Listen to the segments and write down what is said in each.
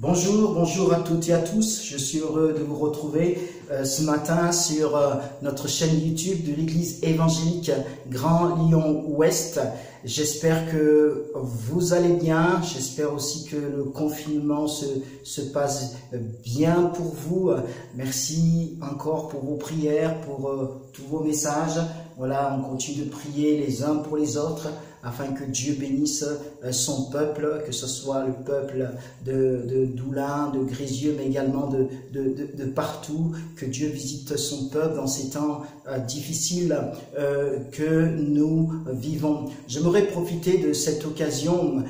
Bonjour, bonjour à toutes et à tous. Je suis heureux de vous retrouver ce matin sur notre chaîne YouTube de l'église évangélique Grand Lyon Ouest. J'espère que vous allez bien. J'espère aussi que le confinement se passe bien pour vous. Merci encore pour vos prières, pour tous vos messages. Voilà, on continue de prier les uns pour les autres afin que Dieu bénisse son peuple, que ce soit le peuple de Doulin, de Grézieux, mais également de partout, que Dieu visite son peuple dans ces temps difficiles que nous vivons. J'aimerais profiter de cette occasion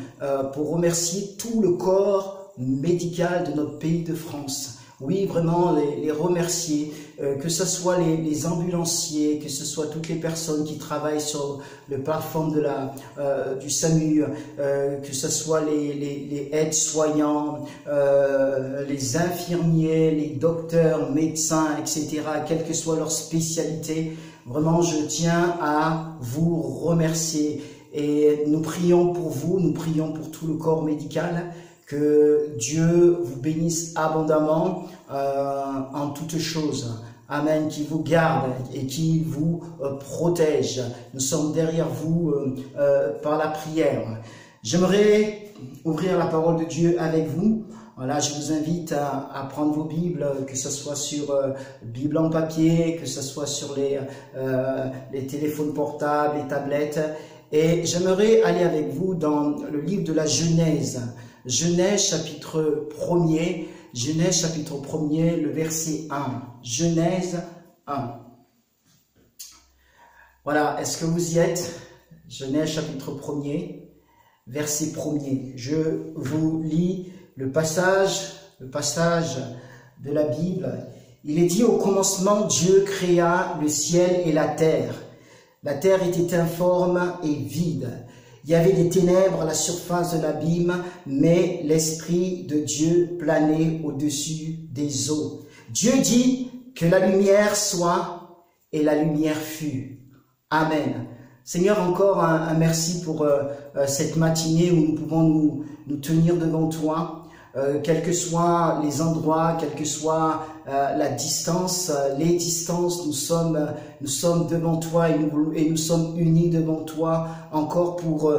pour remercier tout le corps médical de notre pays de France. Oui, vraiment les remercier, que ce soit les ambulanciers, que ce soit toutes les personnes qui travaillent sur le plateforme du SAMU, que ce soit les aides-soignants, les infirmiers, les docteurs, médecins, etc., quelle que soit leur spécialité. Vraiment, je tiens à vous remercier. Et nous prions pour vous, nous prions pour tout le corps médical. Que Dieu vous bénisse abondamment en toutes choses. Amen. Qui vous garde et qui vous protège. Nous sommes derrière vous par la prière. J'aimerais ouvrir la parole de Dieu avec vous. Voilà, je vous invite à prendre vos Bibles, que ce soit sur Bible en papier, que ce soit sur les téléphones portables, les tablettes. Et j'aimerais aller avec vous dans le livre de la Genèse. Genèse chapitre 1er, Genèse chapitre 1er, le verset 1. Genèse 1. Voilà, est-ce que vous y êtes? Genèse chapitre 1er, verset 1er. Je vous lis le passage de la Bible. Il est dit: au commencement, Dieu créa le ciel et la terre. La terre était informe et vide. Il y avait des ténèbres à la surface de l'abîme, mais l'Esprit de Dieu planait au-dessus des eaux. Dieu dit que la lumière soit, et la lumière fut. Amen. Seigneur, encore un merci pour cette matinée où nous pouvons nous tenir devant toi. Quels que soient les endroits, quelle que soit la distance, les distances, nous sommes devant toi et nous sommes unis devant toi encore pour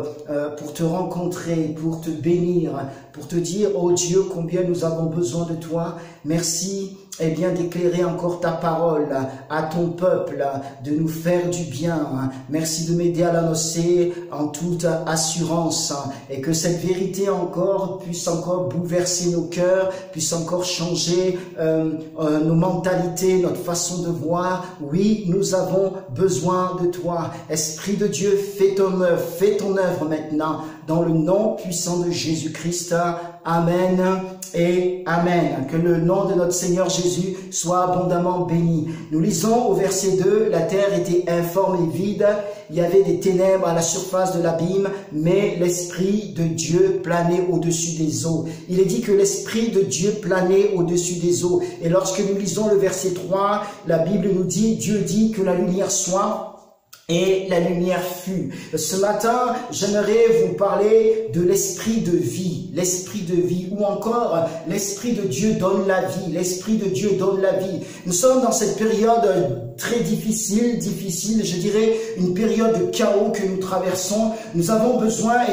te rencontrer, pour te bénir, pour te dire, oh Dieu, combien nous avons besoin de toi. Merci d'éclairer encore ta parole à ton peuple, de nous faire du bien. Merci de m'aider à l'annoncer en toute assurance et que cette vérité puisse encore bouleverser nos cœurs, puisse encore changer nos mentalités, notre façon de voir. Oui, nous avons besoin de toi. Esprit de Dieu, fais ton œuvre maintenant dans le nom puissant de Jésus-Christ. Amen et Amen. Que le nom de notre Seigneur Jésus soit abondamment béni. Nous lisons au verset 2, la terre était informe et vide, il y avait des ténèbres à la surface de l'abîme, mais l'Esprit de Dieu planait au-dessus des eaux. Il est dit que l'Esprit de Dieu planait au-dessus des eaux. Et lorsque nous lisons le verset 3, la Bible nous dit, Dieu dit que la lumière soit, et la lumière fut. Ce matin, j'aimerais vous parler de l'esprit de vie, ou encore l'esprit de Dieu donne la vie, l'esprit de Dieu donne la vie. Nous sommes dans cette période très difficile, je dirais une période de chaos que nous traversons. Nous avons besoin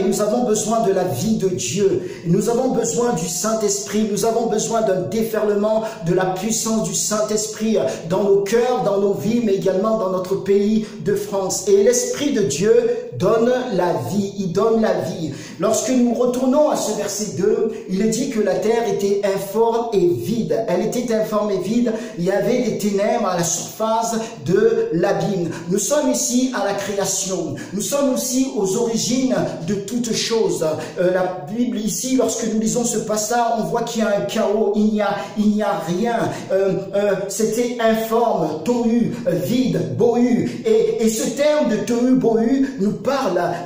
de la vie de Dieu. Nous avons besoin du Saint-Esprit, nous avons besoin d'un déferlement de la puissance du Saint-Esprit dans nos cœurs, dans nos vies, mais également dans notre pays de France. Et l'Esprit de Dieu donne la vie, il donne la vie. Lorsque nous retournons à ce verset 2, il est dit que la terre était informe et vide. Elle était informe et vide, il y avait des ténèbres à la surface de l'abîme. Nous sommes ici à la création, nous sommes aussi aux origines de toutes choses. La Bible ici, lorsque nous lisons ce passage, on voit qu'il y a un chaos, il n'y a rien. C'était informe, tohu, vide, bohu. Et ce terme de tohu, bohu nous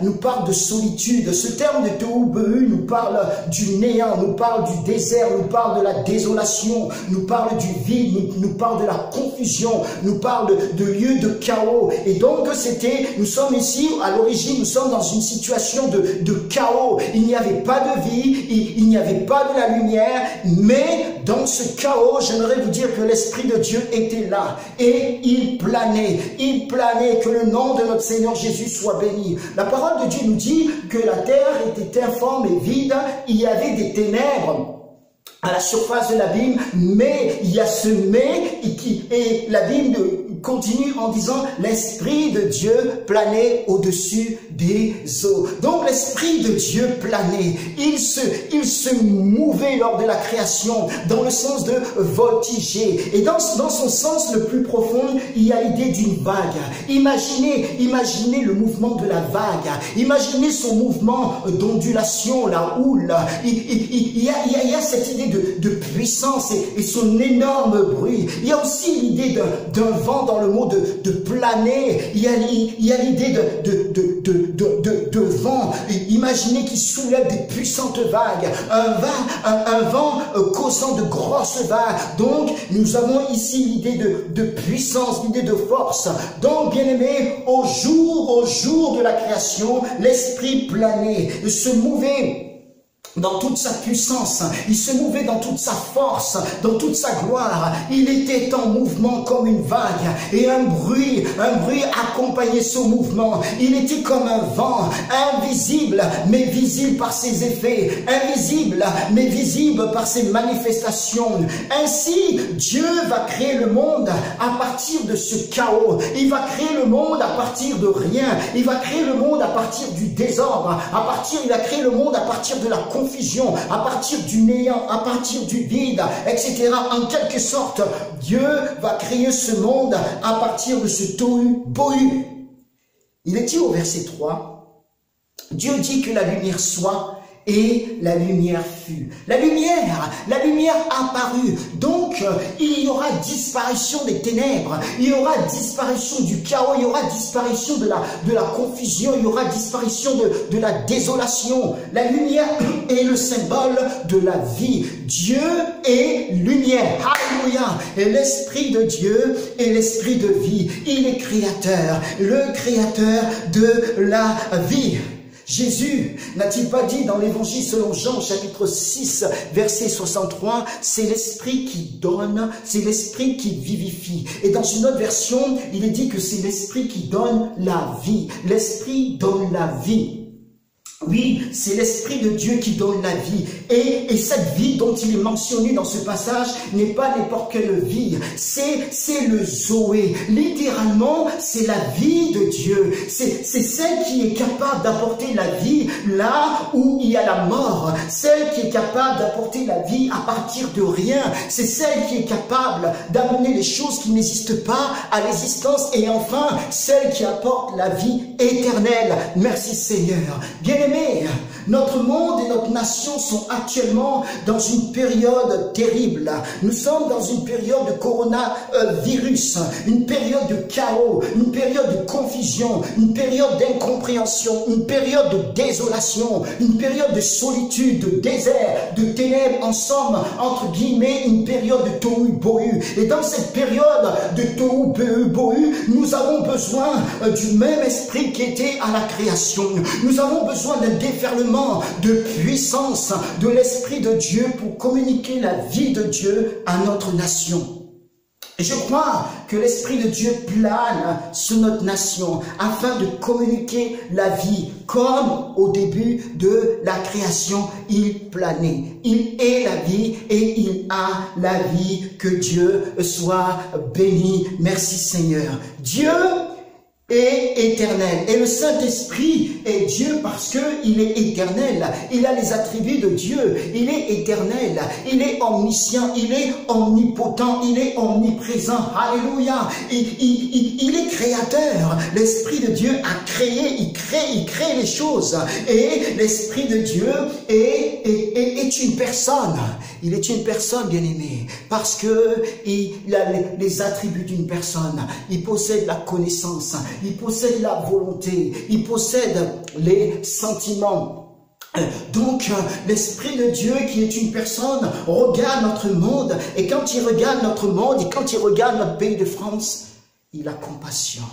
nous parle de solitude. Ce terme de Tohu Bohu nous parle du néant, nous parle du désert, nous parle de la désolation, nous parle du vide, nous parle de la confusion, nous parle de lieux de chaos. Et donc nous sommes ici, à l'origine, nous sommes dans une situation de chaos. Il n'y avait pas de vie, il n'y avait pas de la lumière, mais dans ce chaos, j'aimerais vous dire que l'Esprit de Dieu était là et il planait, que le nom de notre Seigneur Jésus soit béni. La parole de Dieu nous dit que la terre était informe et vide, il y avait des ténèbres à la surface de l'abîme, mais il y a ce mais et l'abîme continue en disant l'Esprit de Dieu planait au-dessus des eaux. Donc l'Esprit de Dieu planait, il se mouvait lors de la création dans le sens de voltiger. Et dans son sens le plus profond, il y a l'idée d'une vague. Imaginez le mouvement de la vague, imaginez son mouvement d'ondulation, la houle. Il y a cette idée de puissance et son énorme bruit. Il y a aussi l'idée d'un vent dans le mot de planer. Il y a l'idée de vent. Imaginez qu'il soulève des puissantes vagues. Un vent causant de grosses vagues. Donc, nous avons ici l'idée de puissance, l'idée de force. Donc, bien-aimés, au jour de la création, l'Esprit planait, se mouvait dans toute sa puissance, il se mouvait dans toute sa force, dans toute sa gloire. Il était en mouvement comme une vague et un bruit accompagnait ce mouvement. Il était comme un vent, invisible mais visible par ses effets, invisible mais visible par ses manifestations. Ainsi, Dieu va créer le monde à partir de ce chaos. Il va créer le monde à partir de rien. Il va créer le monde à partir du désordre. Il va créer le monde à partir de la confusion, à partir du néant, à partir du vide, etc. En quelque sorte, Dieu va créer ce monde à partir de ce Tohu Bohu. Il est dit au verset 3, Dieu dit que la lumière soit, et la lumière fut. La lumière apparut. Donc, il y aura disparition des ténèbres, il y aura disparition du chaos, il y aura disparition de la confusion, il y aura disparition de la désolation. La lumière est le symbole de la vie. Dieu est lumière. Alléluia. Et l'Esprit de Dieu est l'Esprit de vie. Il est créateur, le créateur de la vie. Jésus n'a-t-il pas dit dans l'évangile selon Jean chapitre 6 verset 63, c'est l'Esprit qui donne, c'est l'Esprit qui vivifie. Et dans une autre version, il est dit que c'est l'Esprit qui donne la vie. L'Esprit donne la vie. Oui, c'est l'Esprit de Dieu qui donne la vie. Et cette vie dont il est mentionné dans ce passage n'est pas n'importe quelle vie. C'est le Zoé. Littéralement, c'est la vie de Dieu. C'est celle qui est capable d'apporter la vie là où il y a la mort. Celle qui est capable d'apporter la vie à partir de rien. C'est celle qui est capable d'amener les choses qui n'existent pas à l'existence. Et enfin, celle qui apporte la vie éternelle. Merci Seigneur. Bien-aimés, notre monde et notre nation sont actuellement dans une période terrible. Nous sommes dans une période de coronavirus, une période de chaos, une période de confusion, une période d'incompréhension, une période de désolation, une période de solitude, de désert, de ténèbres, en somme, entre guillemets, une période de Tohu Bohu. Et dans cette période de Tohu Bohu, nous avons besoin du même esprit qui était à la création. Nous avons besoin d'un déferlement de puissance de l'Esprit de Dieu pour communiquer la vie de Dieu à notre nation. Et je crois que l'Esprit de Dieu plane sur notre nation afin de communiquer la vie comme au début de la création, il planait. Il est la vie et il a la vie. Que Dieu soit béni. Merci Seigneur. Dieu est éternel. Et le Saint-Esprit est Dieu parce qu'il est éternel. Il a les attributs de Dieu. Il est éternel. Il est omniscient. Il est omnipotent. Il est omniprésent. Alléluia. Il est créateur. L'Esprit de Dieu a créé. Il crée les choses. Et l'Esprit de Dieu est une personne. Il est une personne, bien-aimée, parce que il a les attributs d'une personne. Il possède la connaissance. il possède la volonté, il possède les sentiments. Donc, l'Esprit de Dieu qui est une personne regarde notre monde, et quand il regarde notre monde, et quand il regarde notre pays de France, il a compassion.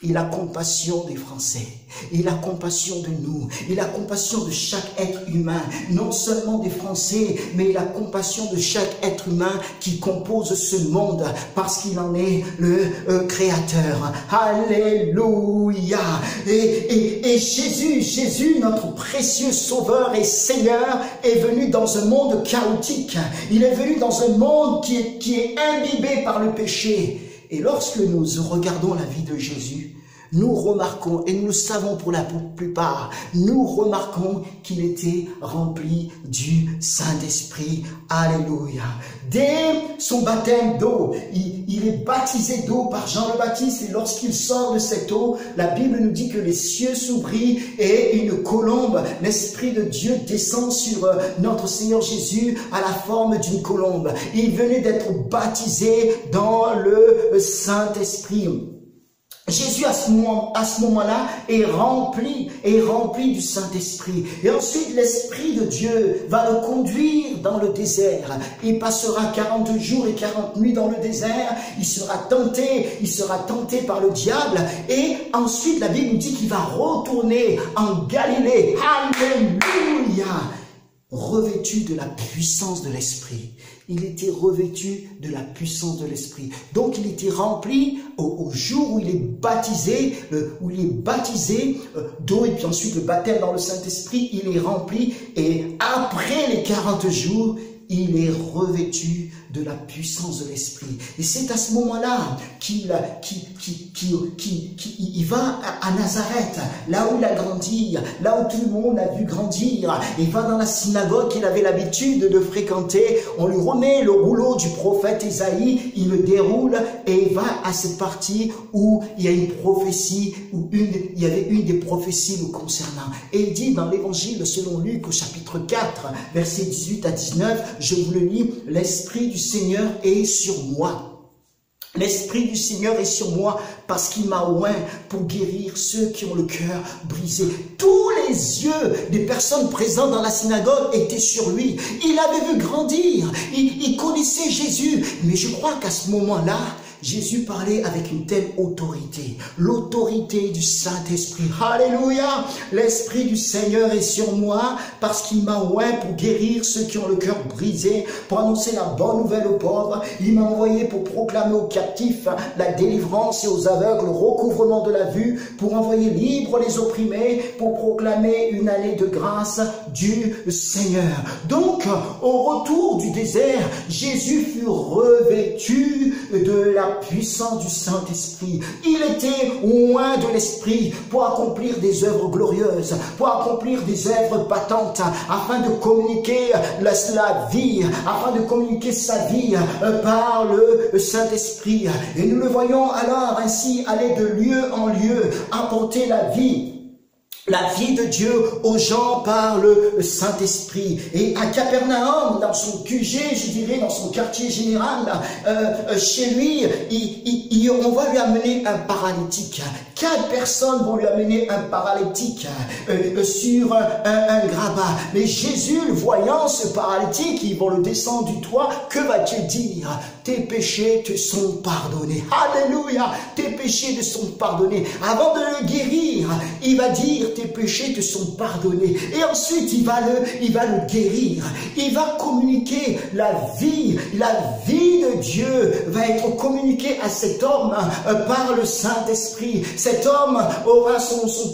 Il a compassion des Français, il a compassion de nous, il a compassion de chaque être humain, non seulement des Français, mais il a compassion de chaque être humain qui compose ce monde, parce qu'il en est le Créateur. Alléluia! Et Jésus, notre précieux Sauveur et Seigneur, est venu dans un monde chaotique. Il est venu dans un monde qui est imbibé par le péché. Et lorsque nous regardons la vie de Jésus, nous remarquons, et nous le savons pour la plupart, nous remarquons qu'il était rempli du Saint-Esprit. Alléluia. Dès son baptême d'eau, il est baptisé d'eau par Jean le Baptiste, et lorsqu'il sort de cette eau, la Bible nous dit que les cieux s'ouvrirent et une colombe, l'Esprit de Dieu descend sur notre Seigneur Jésus à la forme d'une colombe. Il venait d'être baptisé dans le Saint-Esprit. Jésus à ce moment-là est rempli du Saint-Esprit. Et ensuite l'Esprit de Dieu va le conduire dans le désert. Il passera 40 jours et 40 nuits dans le désert. Il sera tenté par le diable. Et ensuite la Bible nous dit qu'il va retourner en Galilée. Alléluia! Revêtu de la puissance de l'Esprit. Il était revêtu de la puissance de l'Esprit. Donc il était rempli au jour où il est baptisé, d'eau, et puis ensuite le baptême dans le Saint-Esprit, il est rempli, et après les 40 jours, il est revêtu de la puissance de l'Esprit. Et c'est à ce moment-là qu'il va à Nazareth, là où il a grandi, là où tout le monde a vu grandir. Il va dans la synagogue qu'il avait l'habitude de fréquenter. On lui remet le rouleau du prophète Ésaïe, il le déroule et il va à cette partie où il y a une prophétie, il y avait une des prophéties le concernant. Et il dit dans l'évangile selon Luc au chapitre 4, versets 18 à 19, je vous le lis, l'Esprit du Seigneur est sur moi. L'Esprit du Seigneur est sur moi parce qu'il m'a oint pour guérir ceux qui ont le cœur brisé. Tous les yeux des personnes présentes dans la synagogue étaient sur lui. Il avait vu grandir, il connaissait Jésus. Mais je crois qu'à ce moment-là, Jésus parlait avec une telle autorité, l'autorité du Saint-Esprit. Alléluia! L'Esprit du Seigneur est sur moi parce qu'il m'a oint pour guérir ceux qui ont le cœur brisé, pour annoncer la bonne nouvelle aux pauvres. Il m'a envoyé pour proclamer aux captifs la délivrance et aux aveugles le recouvrement de la vue, pour envoyer libres les opprimés, pour proclamer une année de grâce du Seigneur. Donc, au retour du désert, Jésus fut revêtu de la puissance du Saint-Esprit. Il était oint de l'Esprit pour accomplir des œuvres glorieuses, pour accomplir des œuvres patentes, afin de communiquer la vie, afin de communiquer sa vie par le Saint-Esprit. Et nous le voyons alors ainsi aller de lieu en lieu, apporter la vie de Dieu aux gens par le Saint-Esprit. Et à Capernaum, dans son QG, je dirais, dans son quartier général, chez lui, on va lui amener un paralytique. 4 personnes vont lui amener un paralytique sur un grabat. Mais Jésus, le voyant, ce paralytique, ils vont le descendre du toit. Que va-t-il dire? Tes péchés te sont pardonnés. Alléluia! Tes péchés te sont pardonnés. Avant de le guérir, il va dire tes péchés te sont pardonnés. Et ensuite, il va le guérir. Il va communiquer la vie de Dieu va être communiquée à cet homme par le Saint-Esprit. Cet homme aura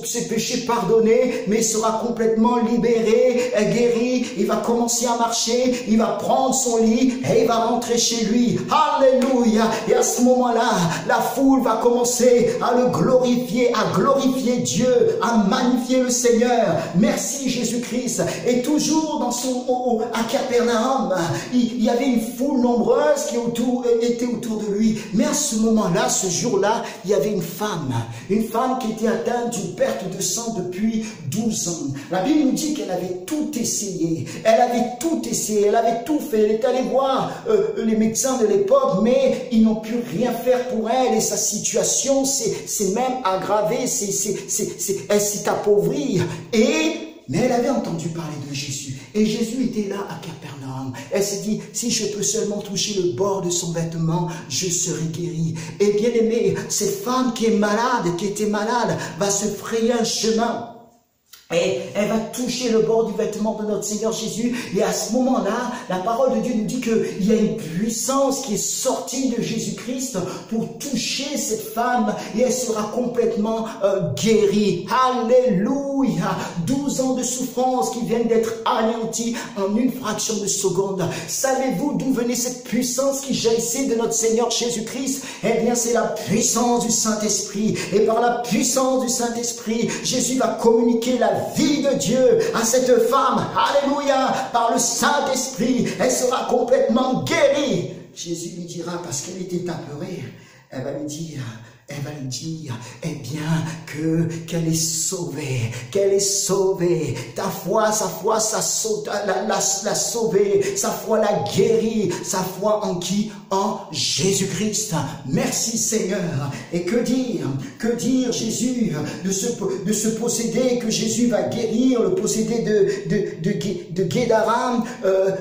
ses péchés pardonnés, mais sera complètement libéré, guéri. Il va commencer à marcher, il va prendre son lit et il va rentrer chez lui. Alléluia! Et à ce moment-là, la foule va commencer à le glorifier, à glorifier Dieu, à magnifier magnifier le Seigneur. Merci Jésus-Christ. Et toujours à Capernaum, il y avait une foule nombreuse qui était autour de lui. Mais à ce moment-là, ce jour-là, il y avait une femme qui était atteinte d'une perte de sang depuis 12 ans. La Bible nous dit qu'elle avait tout essayé. Elle avait tout fait. Elle est allée voir les médecins de l'époque, mais ils n'ont pu rien faire pour elle. Et sa situation s'est même aggravée. Elle s'est appauvrie. Mais elle avait entendu parler de Jésus. Et Jésus était là à Capernaum. Elle s'est dit, si je peux seulement toucher le bord de son vêtement, je serai guérie. Et bien aimé, cette femme qui était malade, va se frayer un chemin. Et elle va toucher le bord du vêtement de notre Seigneur Jésus. Et à ce moment-là, la parole de Dieu nous dit qu'il y a une puissance qui est sortie de Jésus-Christ pour toucher cette femme. Et elle sera complètement guérie. Alléluia! 12 ans de souffrance qui viennent d'être anéantis en une fraction de seconde. Savez-vous d'où venait cette puissance qui jaillissait de notre Seigneur Jésus-Christ? Eh bien, c'est la puissance du Saint-Esprit. Et par la puissance du Saint-Esprit, Jésus va communiquer la vie de Dieu à cette femme. Alléluia, par le Saint-Esprit, elle sera complètement guérie. Jésus lui dira, parce qu'elle était apeurée, elle va lui dire, eh bien, qu'elle est sauvée, ta foi, sa foi, l'a sauvée, sa foi l'a guérie, sa foi en qui? En Jésus-Christ. Merci Seigneur. Et que dire Jésus de ce possédé que Jésus va guérir, le possédé de Guédaram,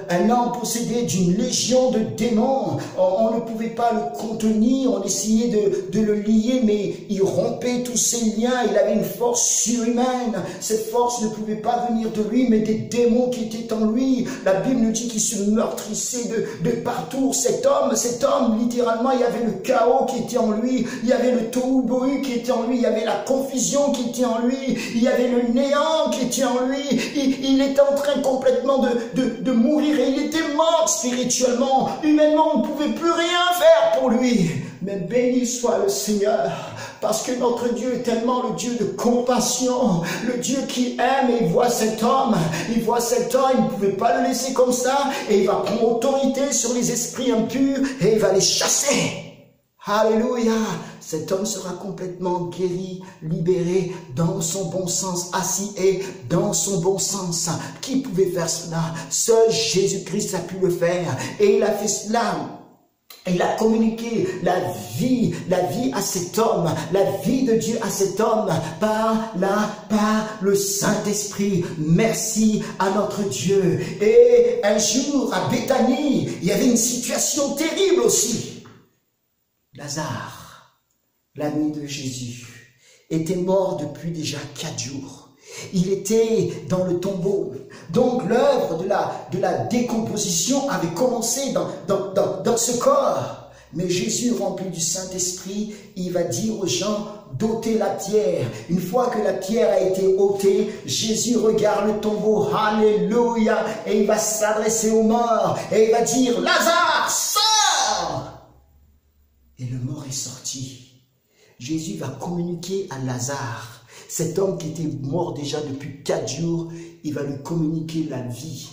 un homme possédé d'une légion de démons. On ne pouvait pas le contenir, on essayait de le lier, mais il rompait tous ses liens, il avait une force surhumaine. Cette force ne pouvait pas venir de lui, mais des démons qui étaient en lui. La Bible nous dit qu'il se meurtrissait de partout. Cet homme, littéralement, il y avait le chaos qui était en lui, il y avait le tohu-bohu qui était en lui, il y avait la confusion qui était en lui, il y avait le néant qui était en lui, il était en train complètement de mourir, et il était mort spirituellement. Humainement, on ne pouvait plus rien faire pour lui. Mais béni soit le Seigneur, parce que notre Dieu est tellement le Dieu de compassion, le Dieu qui aime, et il voit cet homme, il ne pouvait pas le laisser comme ça, et il va prendre autorité sur les esprits impurs, et il va les chasser. Alléluia! Cet homme sera complètement guéri, libéré, dans son bon sens, assis et dans son bon sens. Qui pouvait faire cela? Seul Jésus-Christ a pu le faire, et il a fait cela. Il a communiqué la vie à cet homme, la vie de Dieu à cet homme par le Saint-Esprit. Merci à notre Dieu. Et un jour à Béthanie, il y avait une situation terrible aussi. Lazare, l'ami de Jésus, était mort depuis déjà 4 jours. Il était dans le tombeau. Donc l'œuvre de la décomposition avait commencé dans ce corps. Mais Jésus, rempli du Saint-Esprit, il va dire aux gens d'ôter la pierre. Une fois que la pierre a été ôtée, Jésus regarde le tombeau. Alléluia. Et il va s'adresser aux morts. Et il va dire, Lazare, sors! Et le mort est sorti. Jésus va communiquer à Lazare. Cet homme qui était mort déjà depuis 4 jours, il va lui communiquer la vie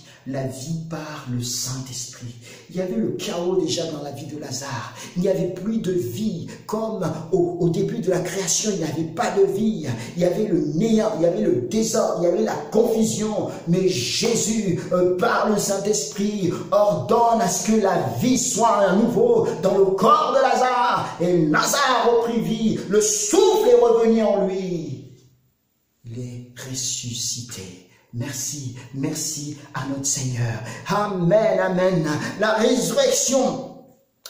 par le Saint-Esprit. Il y avait le chaos déjà dans la vie de Lazare. Il n'y avait plus de vie, comme au début de la création, il n'y avait pas de vie. Il y avait le néant, il y avait le désordre, il y avait la confusion. Mais Jésus, par le Saint-Esprit, ordonne à ce que la vie soit à nouveau dans le corps de Lazare. Et Lazare reprit vie, le souffle est revenu en lui. Il est ressuscité. Merci, merci à notre Seigneur. Amen, amen. La résurrection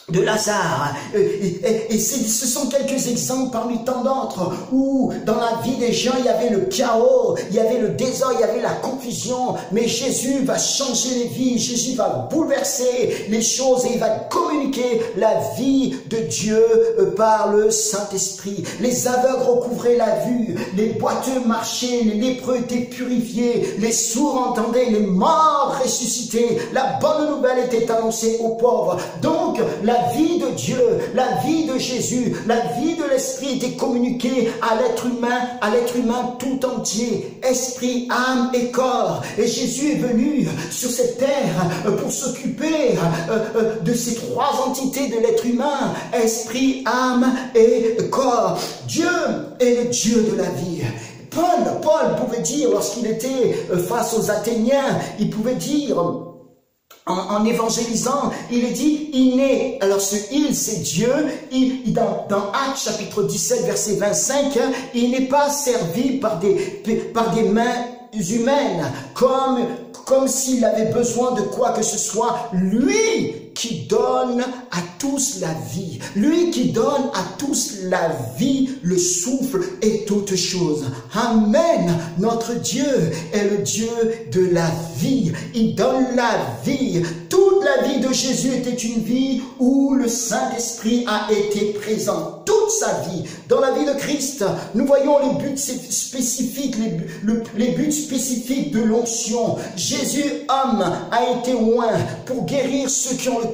de Lazare, et ce sont quelques exemples parmi tant d'autres où dans la vie des gens il y avait le chaos, il y avait le désordre, il y avait la confusion, mais Jésus va changer les vies, Jésus va bouleverser les choses et il va communiquer la vie de Dieu par le Saint-Esprit. Les aveugles recouvraient la vue, les boiteux marchaient, les lépreux étaient purifiés, les sourds entendaient, les morts ressuscités, la bonne nouvelle était annoncée aux pauvres. Donc la La vie de Dieu, la vie de Jésus, la vie de l'Esprit était communiquée à l'être humain tout entier, esprit, âme et corps. Et Jésus est venu sur cette terre pour s'occuper de ces trois entités de l'être humain, esprit, âme et corps. Dieu est le Dieu de la vie. Paul pouvait dire, lorsqu'il était face aux Athéniens, il pouvait dire, en évangélisant, il est dit, il n'est, alors ce il, c'est Dieu, dans Actes chapitre 17, verset 25, il n'est pas servi par des mains humaines, comme s'il avait besoin de quoi que ce soit, lui qui donne à tous la vie, lui qui donne à tous la vie, le souffle et toutes choses. Amen. Notre Dieu est le Dieu de la vie. Il donne la vie. Toute la vie de Jésus était une vie où le Saint-Esprit a été présent. Toute sa vie. Dans la vie de Christ, nous voyons les buts spécifiques, les buts spécifiques de l'onction. Jésus, homme, a été oint pour guérir ceux qui ont le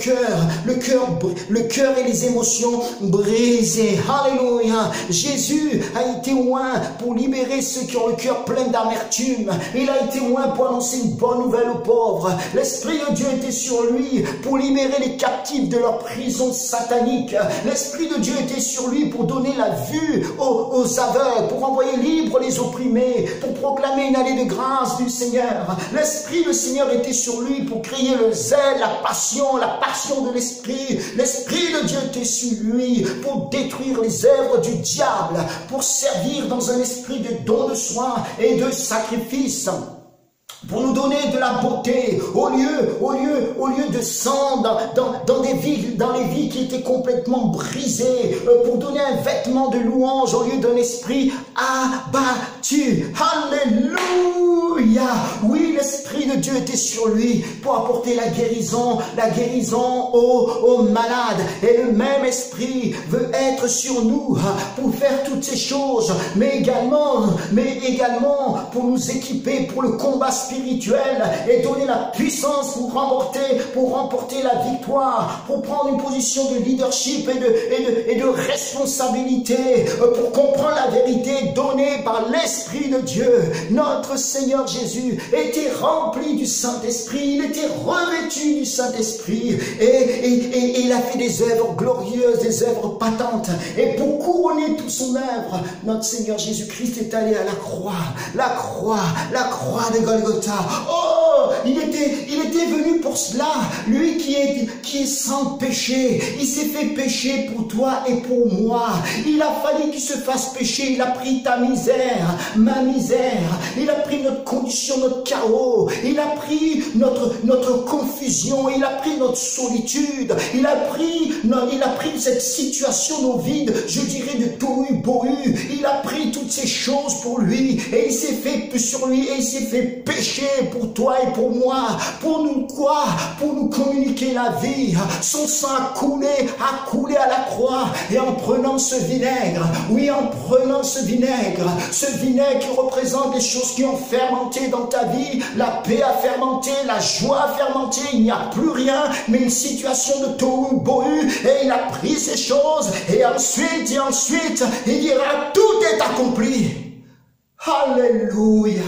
cœur et les émotions brisées. Alléluia. Jésus a été oint pour libérer ceux qui ont le cœur plein d'amertume. Il a été oint pour annoncer une bonne nouvelle aux pauvres. L'Esprit de Dieu était sur lui pour libérer les captifs de leur prison satanique. L'Esprit de Dieu était sur lui pour donner la vue aux aveugles, pour envoyer libres les opprimés, pour proclamer une année de grâce du Seigneur. L'Esprit du Seigneur était sur lui pour crier le zèle, la passion de l'Esprit. L'Esprit de Dieu était sur lui pour détruire les œuvres du diable, pour servir dans un esprit de don de soi et de sacrifice, pour nous donner de la beauté, au lieu de sang dans les vies qui étaient complètement brisées, pour donner un vêtement de louange au lieu d'un esprit abattu. Alléluia. Oui, l'Esprit de Dieu était sur lui pour apporter la guérison aux malades. Et le même Esprit veut être sur nous pour faire toutes ces choses, mais également pour nous équiper pour le combat spirituel et donner la puissance pour remporter la victoire, pour prendre une position de leadership et de responsabilité, pour comprendre la vérité donnée par l'Esprit de Dieu. Notre Seigneur Jésus était rempli du Saint-Esprit, il était revêtu du Saint-Esprit et il a fait des œuvres glorieuses, des œuvres patentes. Et pour couronner toute son œuvre, notre Seigneur Jésus-Christ est allé à la croix de Golgotha. Oh, il était venu pour cela, lui qui est sans péché. Il s'est fait pécher pour toi et pour moi. Il a fallu qu'il se fasse pécher. Il a pris ta misère, ma misère. Il a pris notre condition, notre chaos. Il a pris notre confusion. Il a pris notre solitude. Il a pris cette situation, nos vides, je dirais de tohu-bohu. Il a pris toutes ces choses pour lui et il s'est fait sur lui et il s'est fait pécher pour toi et pour moi. Pour nous quoi? Pour nous communiquer la vie. Son sang a coulé à la croix. Et en prenant ce vinaigre, oui, en prenant ce vinaigre qui représente les choses qui ont fermenté dans ta vie, la paix a fermenté, la joie a fermenté, il n'y a plus rien, mais une situation de tohu-bohu. Et il a pris ces choses et ensuite, il dira, tout est accompli. Alléluia.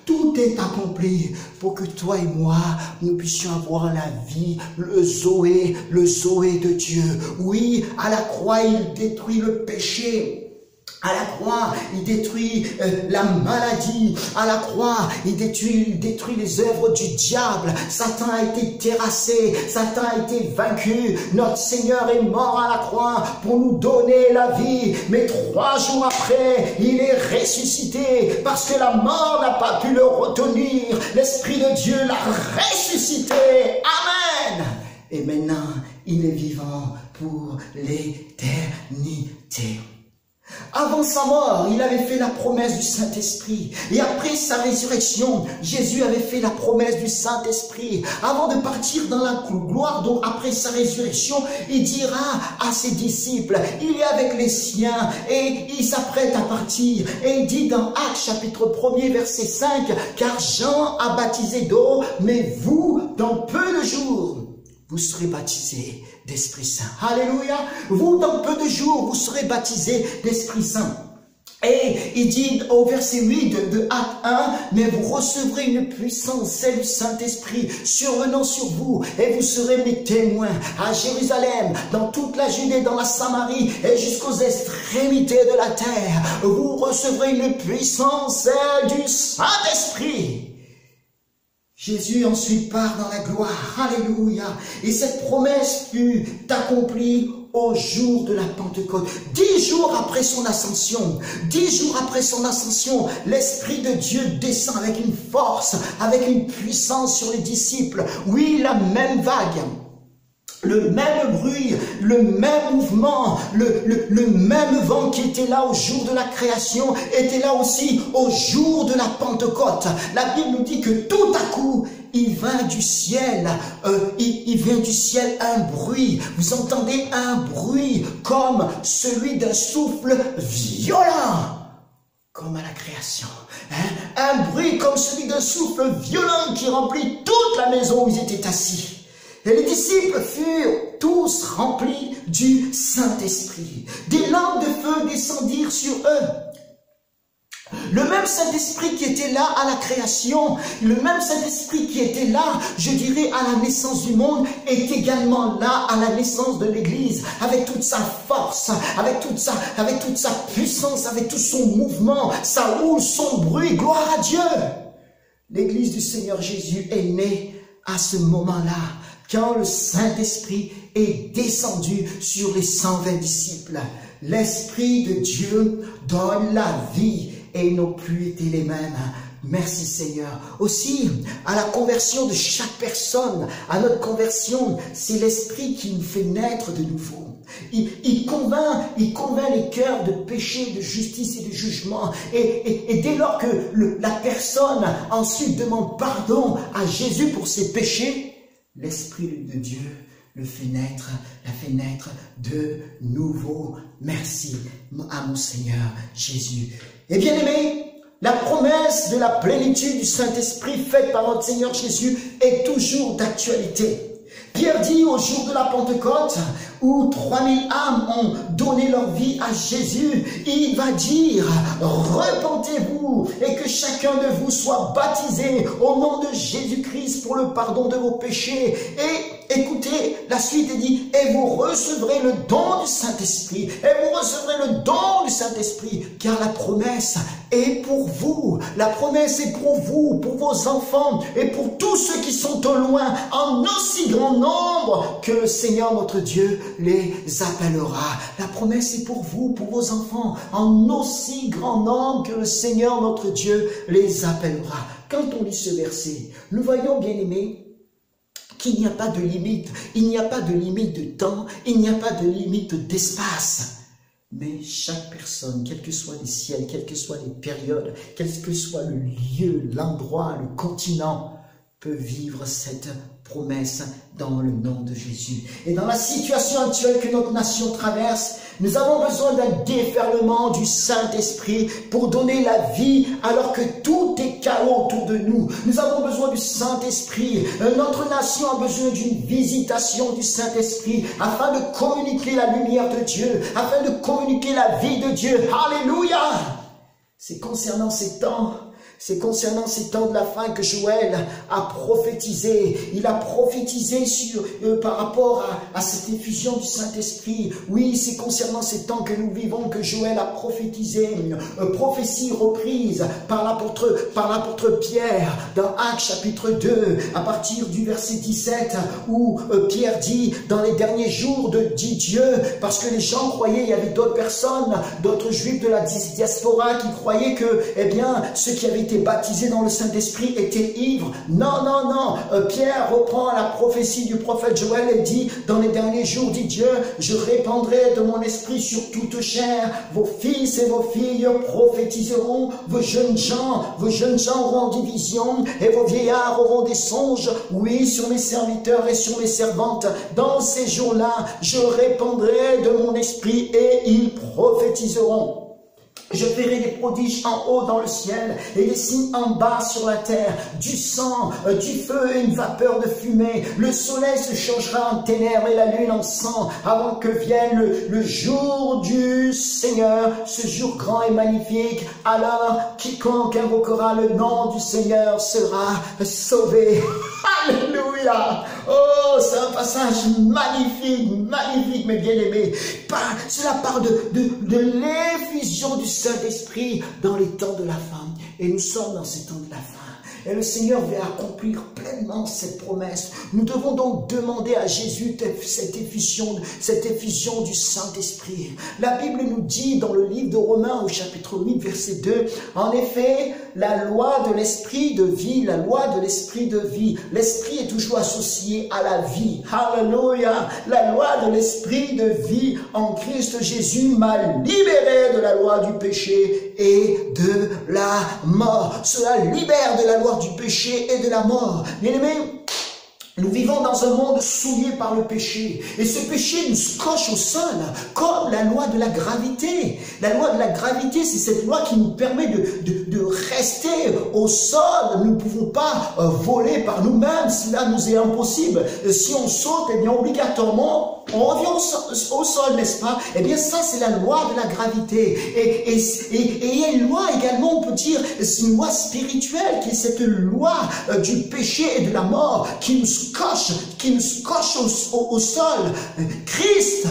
Tout est accompli pour que toi et moi, nous puissions avoir la vie, le Zoé de Dieu. Oui, à la croix, il détruit le péché. À la croix, il détruit la maladie. À la croix, il détruit les œuvres du diable. Satan a été terrassé. Satan a été vaincu. Notre Seigneur est mort à la croix pour nous donner la vie. Mais 3 jours après, il est ressuscité parce que la mort n'a pas pu le retenir. L'Esprit de Dieu l'a ressuscité. Amen. Et maintenant, il est vivant pour l'éternité. Avant sa mort, il avait fait la promesse du Saint-Esprit. Et après sa résurrection, Jésus avait fait la promesse du Saint-Esprit. Avant de partir dans la gloire, donc après sa résurrection, il dira à ses disciples, il est avec les siens et il s'apprête à partir. Et il dit dans Actes chapitre 1er verset 5, car Jean a baptisé d'eau, mais vous, dans peu de jours, vous serez baptisés d'Esprit Saint. Alléluia. Vous, dans peu de jours, vous serez baptisés d'Esprit Saint. Et il dit au verset 8 de Acte 1, mais vous recevrez une puissance, celle du Saint-Esprit, survenant sur vous, et vous serez mes témoins à Jérusalem, dans toute la Judée, dans la Samarie, et jusqu'aux extrémités de la terre. Vous recevrez une puissance, celle du Saint-Esprit. Jésus ensuite part dans la gloire. Alléluia. Et cette promesse fut accomplie au jour de la Pentecôte. 10 jours après son ascension, 10 jours après son ascension, l'Esprit de Dieu descend avec une force, avec une puissance sur les disciples. Oui, la même vague, le même bruit, le même mouvement, le même vent qui était là au jour de la création, était là aussi au jour de la Pentecôte. La Bible nous dit que tout à coup, il vient du ciel, il vient du ciel un bruit. Vous entendez un bruit comme celui d'un souffle violent, comme à la création. Un bruit comme celui d'un souffle violent qui remplit toute la maison où ils étaient assis. Et les disciples furent tous remplis du Saint-Esprit. Des langues de feu descendirent sur eux. Le même Saint-Esprit qui était là à la création, le même Saint-Esprit qui était là, je dirais, à la naissance du monde, est également là à la naissance de l'Église, avec toute sa force, avec toute sa puissance, avec tout son mouvement, sa houle, son bruit. Gloire à Dieu! L'Église du Seigneur Jésus est née à ce moment-là, quand le Saint-Esprit est descendu sur les 120 disciples. L'Esprit de Dieu donne la vie et ils n'ont plus été les mêmes. Merci Seigneur. Aussi, à la conversion de chaque personne, à notre conversion, c'est l'Esprit qui nous fait naître de nouveau. Il convainc les cœurs de péché, de justice et de jugement. Et dès lors que la personne ensuite demande pardon à Jésus pour ses péchés, l'Esprit de Dieu la fait naître de nouveau. Merci à mon Seigneur Jésus. Et bien aimé, la promesse de la plénitude du Saint-Esprit faite par notre Seigneur Jésus est toujours d'actualité. Pierre dit au jour de la Pentecôte, où 3000 âmes ont donné leur vie à Jésus, il va dire, repentez-vous et que chacun de vous soit baptisé au nom de Jésus-Christ pour le pardon de vos péchés. Et écoutez, la suite est dit, et vous recevrez le don du Saint-Esprit, et vous recevrez le don du Saint-Esprit, car la promesse est pour vous, la promesse est pour vous, pour vos enfants, et pour tous ceux qui sont au loin, en aussi grand nombre que le Seigneur notre Dieu les appellera. La promesse est pour vous, pour vos enfants, en aussi grand nombre que le Seigneur notre Dieu les appellera. Quand on lit ce verset, nous voyons, bien aimés, qu'il n'y a pas de limite, il n'y a pas de limite de temps, il n'y a pas de limite d'espace. Mais chaque personne, quels que soient les ciels, quelles que soient les périodes, quel que soit le lieu, l'endroit, le continent, peut vivre cette promesse dans le nom de Jésus. Et dans la situation actuelle que notre nation traverse, nous avons besoin d'un déferlement du Saint-Esprit pour donner la vie alors que tout est chaos autour de nous. Nous avons besoin du Saint-Esprit. Notre nation a besoin d'une visitation du Saint-Esprit afin de communiquer la lumière de Dieu, afin de communiquer la vie de Dieu. Alléluia! C'est concernant ces temps. C'est concernant ces temps de la fin que Joël a prophétisé. Il a prophétisé par rapport à cette effusion du Saint-Esprit. Oui, c'est concernant ces temps que nous vivons que Joël a prophétisé. Prophétie reprise par l'apôtre Pierre dans Actes chapitre 2, à partir du verset 17, où Pierre dit, dans les derniers jours dit Dieu, parce que les gens croyaient, il y avait d'autres personnes, d'autres juifs de la diaspora qui croyaient que, eh bien, ceux qui avaient été baptisés dans le Saint-Esprit étaient ivres. Non, non, non. Pierre reprend la prophétie du prophète Joël et dit, dans les derniers jours, dit Dieu, je répandrai de mon esprit sur toute chair. Vos fils et vos filles prophétiseront. Vos jeunes gens auront des visions et vos vieillards auront des songes. Oui, sur mes serviteurs et sur mes servantes. Dans ces jours-là, je répandrai de mon esprit et ils prophétiseront. Je verrai des prodiges en haut dans le ciel et des signes en bas sur la terre, du sang, du feu et une vapeur de fumée. Le soleil se changera en ténèbres et la lune en sang avant que vienne le jour du Seigneur, ce jour grand et magnifique. Alors, quiconque invoquera le nom du Seigneur sera sauvé. Alléluia! Oh, c'est un passage magnifique, magnifique, mes bien-aimés. Cela parle de l'effusion du Saint-Esprit dans les temps de la fin. Et nous sommes dans ces temps de la fin. Et le Seigneur veut accomplir pleinement cette promesse. Nous devons donc demander à Jésus cette effusion du Saint-Esprit. La Bible nous dit dans le livre de Romains au chapitre 8, verset 2, en effet, la loi de l'esprit de vie, la loi de l'esprit de vie, l'esprit est toujours associé à la vie. Alléluia! La loi de l'esprit de vie en Christ Jésus m'a libéré de la loi du péché et de la mort. Cela libère de la loi du péché et de la mort. Bien-aimés, nous vivons dans un monde souillé par le péché. Et ce péché nous scotche au sol, comme la loi de la gravité. La loi de la gravité, c'est cette loi qui nous permet de rester au sol. Nous ne pouvons pas voler par nous-mêmes, cela nous est impossible. Si on saute, eh bien obligatoirement, on revient au sol, n'est-ce pas? Eh bien ça, c'est la loi de la gravité. Et il y a une loi également, on peut dire, c'est une loi spirituelle, qui est cette loi du péché et de la mort, qui nous scotche au sol. Christ,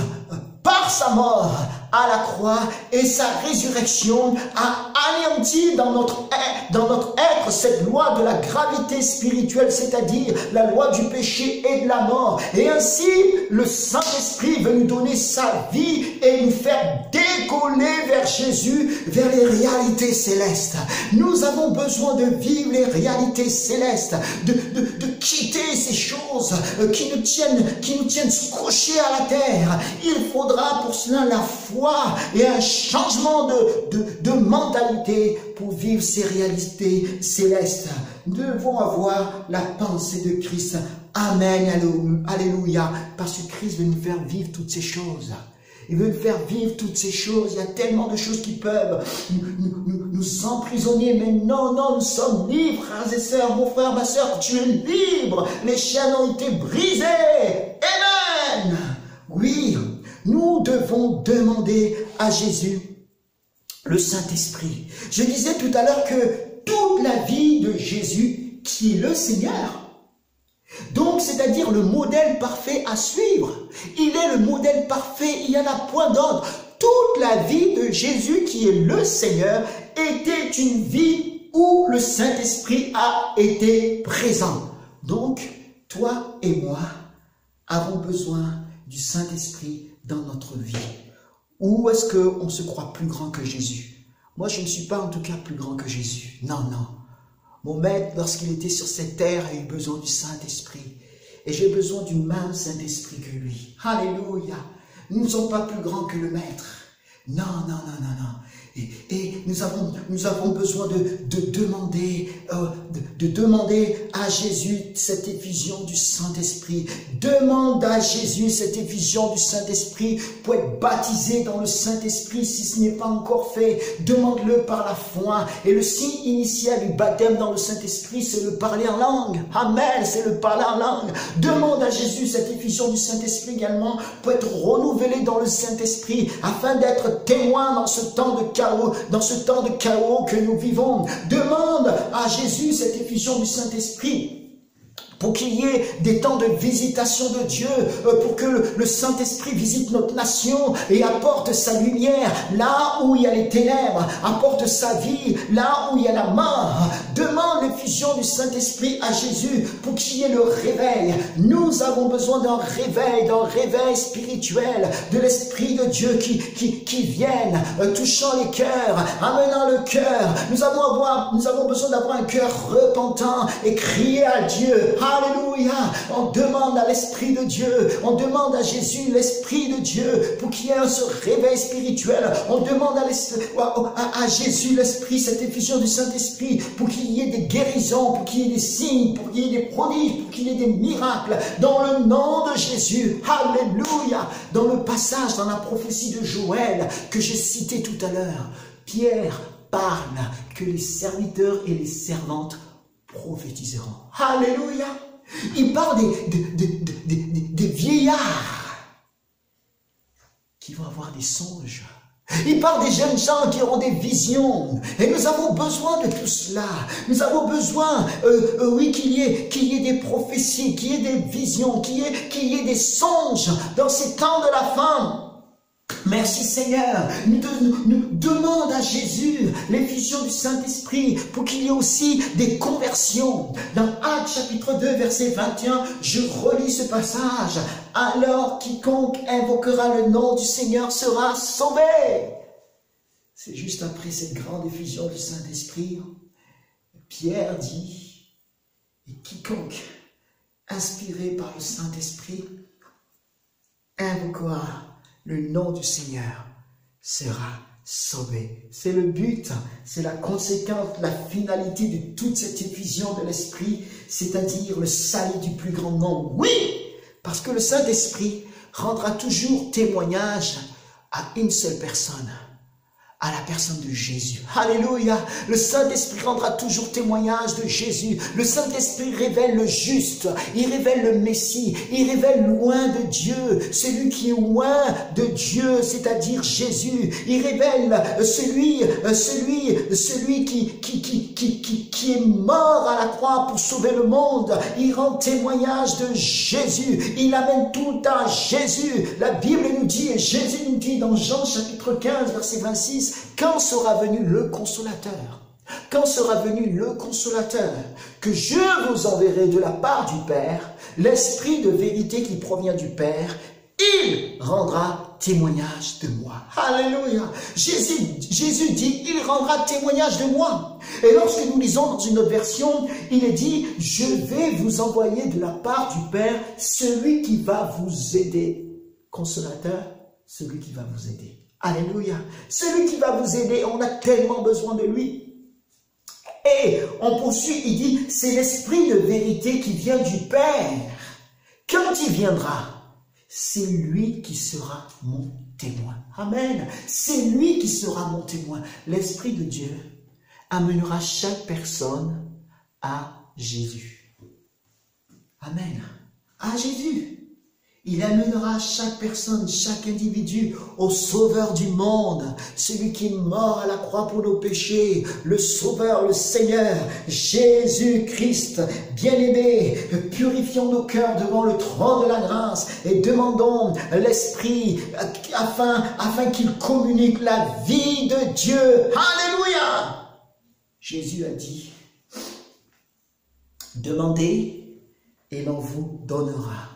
par sa mort à la croix et sa résurrection, a anéanti dans notre être cette loi de la gravité spirituelle, c'est-à-dire la loi du péché et de la mort. Et ainsi, le Saint-Esprit veut nous donner sa vie et nous faire décoller vers Jésus, vers les réalités célestes. Nous avons besoin de vivre les réalités célestes, de quitter ces choses qui nous tiennent scotchés à la terre. Il faudra pour cela la foi et un changement de mentalité pour vivre ces réalités célestes. Nous devons avoir la pensée de Christ. Amen, alléluia, parce que Christ veut nous faire vivre toutes ces choses. Il veut nous faire vivre toutes ces choses. Il y a tellement de choses qui peuvent nous emprisonner. Mais non, nous sommes libres, frères et sœurs. Mon frère, ma sœur, tu es libre. Les chaînes ont été brisées. Amen. Oui, nous devons demander à Jésus le Saint-Esprit. Je disais tout à l'heure que toute la vie de Jésus, qui est le Seigneur, donc, c'est-à-dire le modèle parfait à suivre. Il est le modèle parfait, il y en a point d'autre. Toute la vie de Jésus, qui est le Seigneur, était une vie où le Saint-Esprit a été présent. Donc, toi et moi avons besoin du Saint-Esprit dans notre vie. Ou est-ce qu'on se croit plus grand que Jésus? Moi, je ne suis pas en tout cas plus grand que Jésus. Non. Mon maître, lorsqu'il était sur cette terre, a eu besoin du Saint-Esprit. Et j'ai besoin du même Saint-Esprit que lui. Alléluia. Nous ne sommes pas plus grands que le maître. Non. Et nous avons besoin de demander à Jésus cette effusion du Saint-Esprit. Demande à Jésus cette effusion du Saint-Esprit pour être baptisé dans le Saint-Esprit si ce n'est pas encore fait. Demande-le par la foi. Et le signe initial du baptême dans le Saint-Esprit, c'est le parler en langue. Amen, c'est le parler en langue. Demande à Jésus cette effusion du Saint-Esprit également pour être renouvelé dans le Saint-Esprit afin d'être témoin dans ce temps de chaos que nous vivons. Demande à Jésus cette effusion du Saint-Esprit pour qu'il y ait des temps de visitation de Dieu, pour que le Saint-Esprit visite notre nation et apporte sa lumière là où il y a les ténèbres, apporte sa vie là où il y a la mort. Demande l'effusion du Saint-Esprit à Jésus pour qu'il y ait le réveil. Nous avons besoin d'un réveil spirituel, de l'Esprit de Dieu qui vienne, touchant les cœurs, amenant le cœur. Nous avons besoin d'avoir un cœur repentant et crier à Dieu. Alléluia. On demande à l'Esprit de Dieu, on demande à Jésus l'Esprit de Dieu pour qu'il y ait ce réveil spirituel. On demande à Jésus l'Esprit, cette effusion du Saint-Esprit pour qu'il y ait des guérisons, pour qu'il y ait des signes, pour qu'il y ait des prodiges, pour qu'il y ait des miracles dans le nom de Jésus. Alléluia. Dans le passage, dans la prophétie de Joël que j'ai cité tout à l'heure, Pierre parle que les serviteurs et les servantes prophétiseront. Alléluia! Il parle des vieillards qui vont avoir des songes. Il parle des jeunes gens qui auront des visions. Et nous avons besoin de tout cela. Nous avons besoin, oui, qu'il y ait des prophéties, qu'il y ait des visions, qu'il y ait des songes dans ces temps de la fin. Merci Seigneur. Nous demandons à Jésus l'effusion du Saint-Esprit pour qu'il y ait aussi des conversions. Dans Actes chapitre 2 verset 21, je relis ce passage. Alors quiconque invoquera le nom du Seigneur sera sauvé. C'est juste après cette grande effusion du Saint-Esprit. Pierre dit, et quiconque inspiré par le Saint-Esprit invoquera le nom du Seigneur sera sauvé. C'est le but, c'est la conséquence, la finalité de toute cette effusion de l'Esprit, c'est-à-dire le salut du plus grand nombre. Oui, parce que le Saint-Esprit rendra toujours témoignage à une seule personne, à la personne de Jésus. Alléluia! Le Saint-Esprit rendra toujours témoignage de Jésus. Le Saint-Esprit révèle le juste, il révèle le Messie, il révèle loin de Dieu, celui qui est loin de Dieu, c'est-à-dire Jésus. Il révèle celui qui est mort à la croix pour sauver le monde. Il rend témoignage de Jésus. Il amène tout à Jésus. La Bible nous dit, et Jésus nous dit dans Jean chapitre 15, verset 26, quand sera venu le Consolateur? Quand sera venu le Consolateur? Que je vous enverrai de la part du Père, l'Esprit de vérité qui provient du Père, il rendra témoignage de moi. Alléluia! Jésus dit, il rendra témoignage de moi. Et lorsque nous lisons dans une autre version, il est dit, je vais vous envoyer de la part du Père celui qui va vous aider. Consolateur, celui qui va vous aider. Alléluia. Celui qui va vous aider, on a tellement besoin de lui. Et on poursuit, il dit, c'est l'Esprit de vérité qui vient du Père. Quand il viendra, c'est lui qui sera mon témoin. Amen. C'est lui qui sera mon témoin. L'Esprit de Dieu amènera chaque personne à Jésus. Amen. À Jésus. Il amènera chaque personne, chaque individu au Sauveur du monde, celui qui est mort à la croix pour nos péchés, le Sauveur, le Seigneur, Jésus-Christ, bien-aimé. Purifions nos cœurs devant le trône de la grâce et demandons l'Esprit afin qu'il communique la vie de Dieu. Alléluia! Jésus a dit, demandez et l'on vous donnera.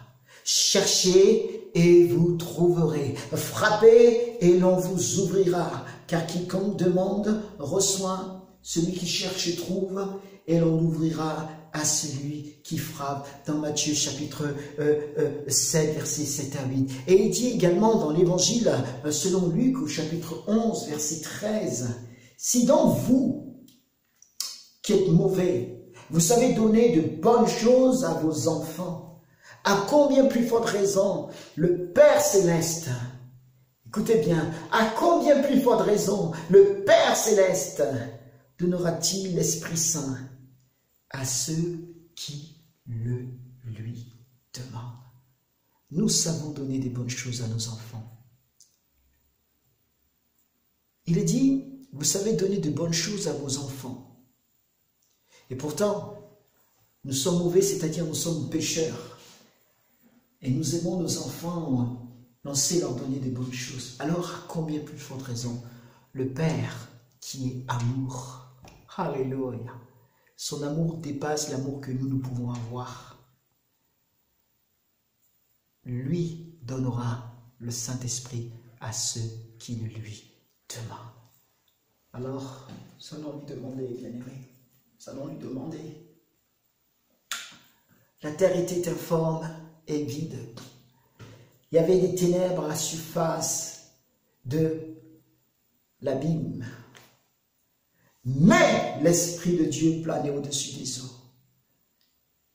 Cherchez et vous trouverez. Frappez et l'on vous ouvrira. Car quiconque demande reçoit. Celui qui cherche trouve. Et l'on ouvrira à celui qui frappe. Dans Matthieu chapitre 7, versets 7 à 8. Et il dit également dans l'évangile selon Luc au chapitre 11, verset 13. Si donc vous, qui êtes mauvais, vous savez donner de bonnes choses à vos enfants, à combien plus forte raison le Père Céleste, écoutez bien, à combien plus forte raison le Père Céleste donnera-t-il l'Esprit Saint à ceux qui le lui demandent? Nous savons donner des bonnes choses à nos enfants. Il est dit, vous savez donner de bonnes choses à vos enfants. Et pourtant, nous sommes mauvais, c'est-à-dire nous sommes pécheurs. Et nous aimons nos enfants, on sait leur donner des bonnes choses. Alors, à combien plus forte raison, le Père qui est amour. Alléluia. Son amour dépasse l'amour que nous pouvons avoir. Lui donnera le Saint-Esprit à ceux qui le lui demandent. Alors, nous allons lui demander, bien-aimés. Nous allons lui demander. La terre était informe et vide. Il y avait des ténèbres à la surface de l'abîme. Mais l'Esprit de Dieu planait au-dessus des eaux.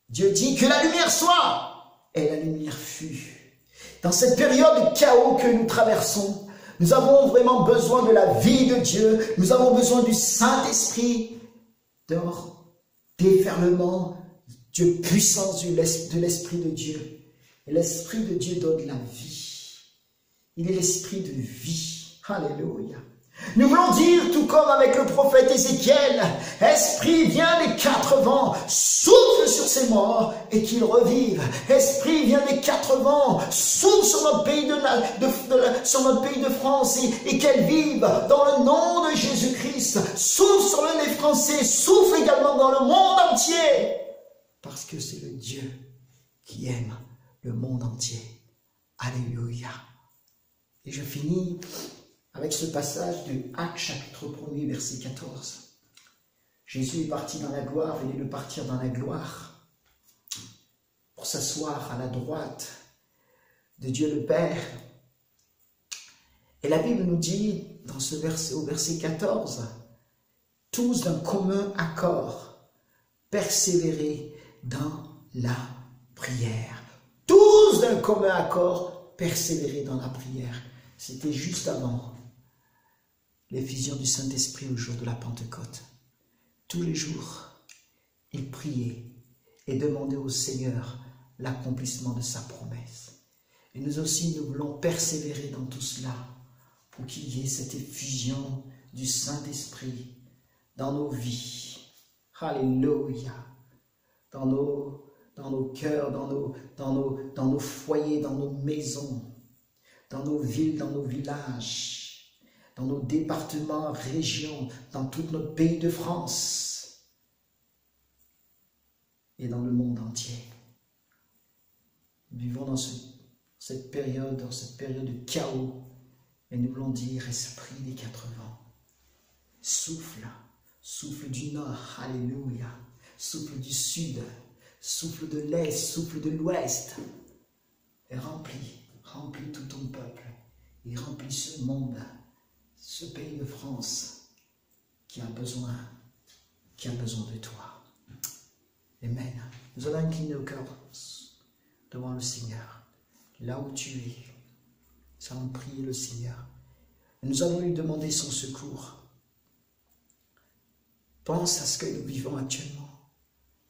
Dieu dit que la lumière soit, et la lumière fut. Dans cette période de chaos que nous traversons Nous avons vraiment besoin de la vie de Dieu. Nous avons besoin du Saint-Esprit, d'un déferlement de puissance de l'Esprit de Dieu. Et l'Esprit de Dieu donne la vie. Il est l'Esprit de vie. Alléluia. Nous voulons dire, tout comme avec le prophète Ézéchiel, Esprit, viens des quatre vents, souffle sur ces morts et qu'ils revivent. Esprit, viens des quatre vents, souffle sur notre pays de France et qu'elles vivent dans le nom de Jésus-Christ. Souffle sur les Français, souffle également dans le monde entier. Parce que c'est le Dieu qui aime le monde entier. Alléluia. Et je finis avec ce passage de Actes chapitre 1er, verset 14. Jésus est parti dans la gloire, venez de partir dans la gloire pour s'asseoir à la droite de Dieu le Père. Et la Bible nous dit, dans ce verset, au verset 14, tous d'un commun accord, persévérer dans la prière. Tous d'un commun accord, persévérer dans la prière. C'était juste avant l'effusion du Saint-Esprit au jour de la Pentecôte. Tous les jours, il priait et demandait au Seigneur l'accomplissement de sa promesse. Et nous aussi, nous voulons persévérer dans tout cela pour qu'il y ait cette effusion du Saint-Esprit dans nos vies. Alléluia. Dans nos cœurs, dans nos foyers, dans nos maisons, dans nos villes, dans nos villages, dans nos départements, régions, dans tout notre pays de France et dans le monde entier. Nous vivons dans cette période de chaos, et nous voulons dire, Esprit des quatre vents, souffle, souffle du nord, alléluia, souffle du sud, souffle de l'est, souffle de l'ouest, et remplis tout ton peuple, et remplis ce monde, ce pays de France qui a besoin de toi. Amen. Nous allons incliner nos cœurs devant le Seigneur, là où tu es. Nous allons prier le Seigneur. Et nous allons lui demander son secours. Pense à ce que nous vivons actuellement,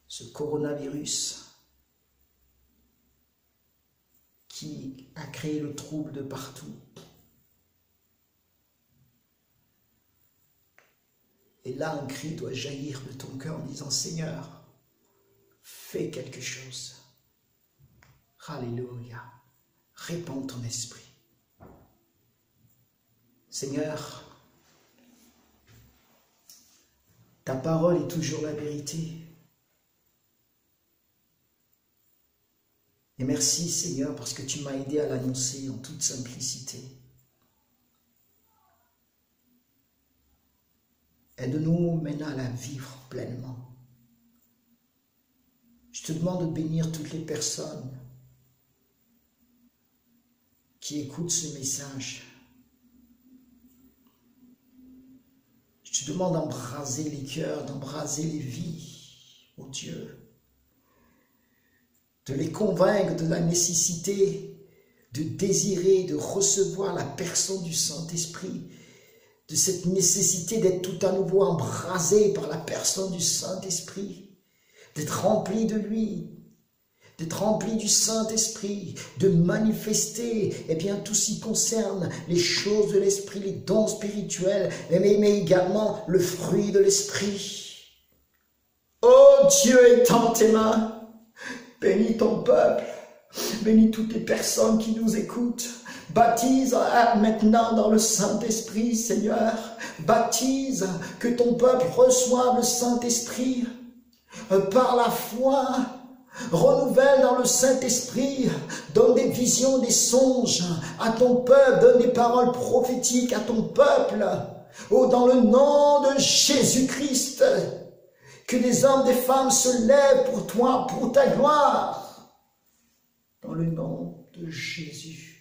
ce coronavirus qui a créé le trouble de partout. Et là, un cri doit jaillir de ton cœur en disant, Seigneur, fais quelque chose. Alléluia. Répands ton esprit. Seigneur, ta parole est toujours la vérité. Et merci, Seigneur, parce que tu m'as aidé à l'annoncer en toute simplicité. Aide-nous maintenant à la vivre pleinement. Je te demande de bénir toutes les personnes qui écoutent ce message. Je te demande d'embraser les cœurs, d'embraser les vies, oh Dieu. De les convaincre de la nécessité de désirer, de recevoir la personne du Saint-Esprit, de cette nécessité d'être tout à nouveau embrasé par la personne du Saint-Esprit, d'être rempli de lui, d'être rempli du Saint-Esprit, de manifester tout ce qui concerne les choses de l'Esprit, les dons spirituels, mais également le fruit de l'Esprit. Oh Dieu est en tes mains, bénis ton peuple, bénis toutes les personnes qui nous écoutent. Baptise maintenant dans le Saint-Esprit, Seigneur. Baptise, que ton peuple reçoive le Saint-Esprit par la foi. Renouvelle dans le Saint-Esprit, donne des visions, des songes à ton peuple, donne des paroles prophétiques à ton peuple. Oh, dans le nom de Jésus-Christ, que des hommes, des femmes se lèvent pour toi, pour ta gloire. Dans le nom de Jésus.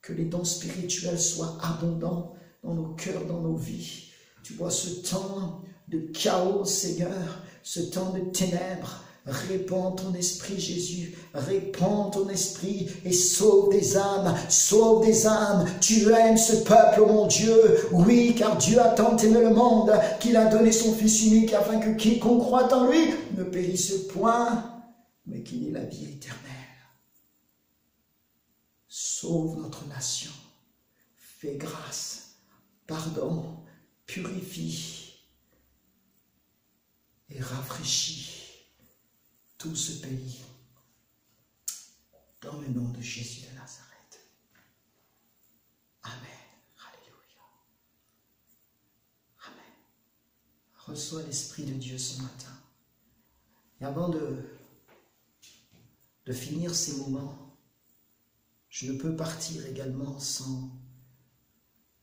Que les dons spirituels soient abondants dans nos cœurs, dans nos vies. Tu vois ce temps de chaos, Seigneur, ce temps de ténèbres, Répands ton esprit, Jésus. Répands ton esprit et sauve des âmes. Sauve des âmes. Tu aimes ce peuple, oh mon Dieu. Oui, car Dieu a tant aimé le monde qu'il a donné son Fils unique afin que quiconque croit en lui ne périsse point, mais qu'il ait la vie éternelle. Sauve notre nation. Fais grâce. Pardon. Purifie. Et rafraîchis tout ce pays, dans le nom de Jésus de Nazareth. Amen. Alléluia. Amen. Reçois l'Esprit de Dieu ce matin. Et avant de finir ces moments, je ne peux partir également sans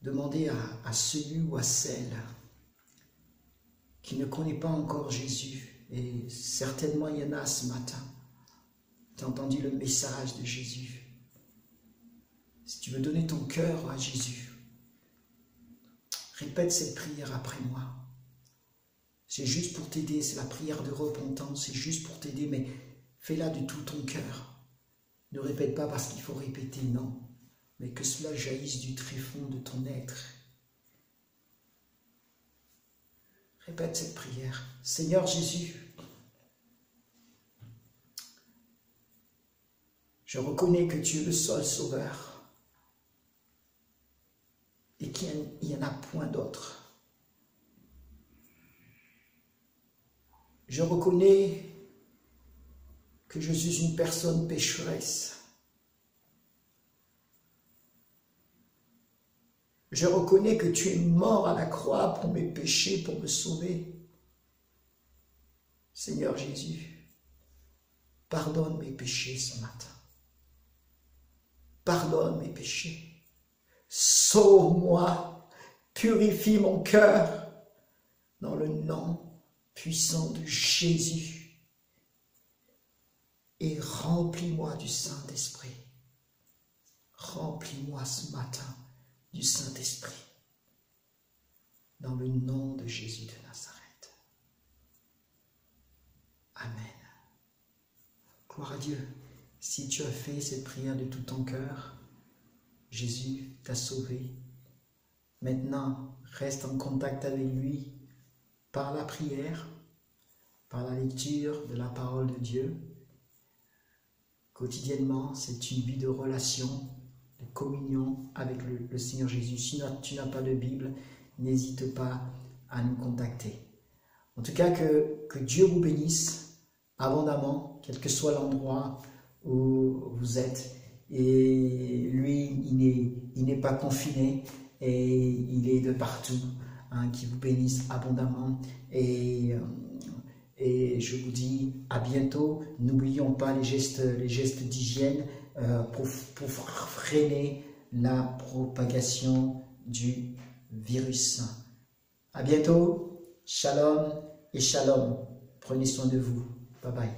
demander à celui ou à celle qui ne connaît pas encore Jésus. Et certainement, il y en a ce matin. Tu as entendu le message de Jésus. Si tu veux donner ton cœur à Jésus, répète cette prière après moi. C'est juste pour t'aider, c'est la prière de repentance, c'est juste pour t'aider, mais fais-la de tout ton cœur. Ne répète pas parce qu'il faut répéter, non. Mais que cela jaillisse du tréfonds de ton être. Répète cette prière. Seigneur Jésus, je reconnais que tu es le seul sauveur et qu'il n'y en a point d'autre. Je reconnais que je suis une personne pécheresse. Je reconnais que tu es mort à la croix pour mes péchés, pour me sauver. Seigneur Jésus, pardonne mes péchés ce matin. Pardonne mes péchés. Sauve-moi, purifie mon cœur dans le nom puissant de Jésus et remplis-moi du Saint-Esprit. Remplis-moi ce matin du Saint-Esprit, dans le nom de Jésus de Nazareth. Amen. Gloire à Dieu. Si tu as fait cette prière de tout ton cœur, Jésus t'a sauvé. Maintenant, reste en contact avec lui par la prière, par la lecture de la parole de Dieu. Quotidiennement, c'est une vie de relation, de communion avec le Seigneur Jésus. Si tu n'as pas de Bible, n'hésite pas à nous contacter. En tout cas, que Dieu vous bénisse abondamment, quel que soit l'endroit où vous êtes. Et lui, il n'est pas confiné et il est de partout. Qui vous bénisse abondamment. Et je vous dis à bientôt. N'oublions pas les gestes d'hygiène pour freiner la propagation du virus. À bientôt. Shalom et shalom. Prenez soin de vous. Bye bye.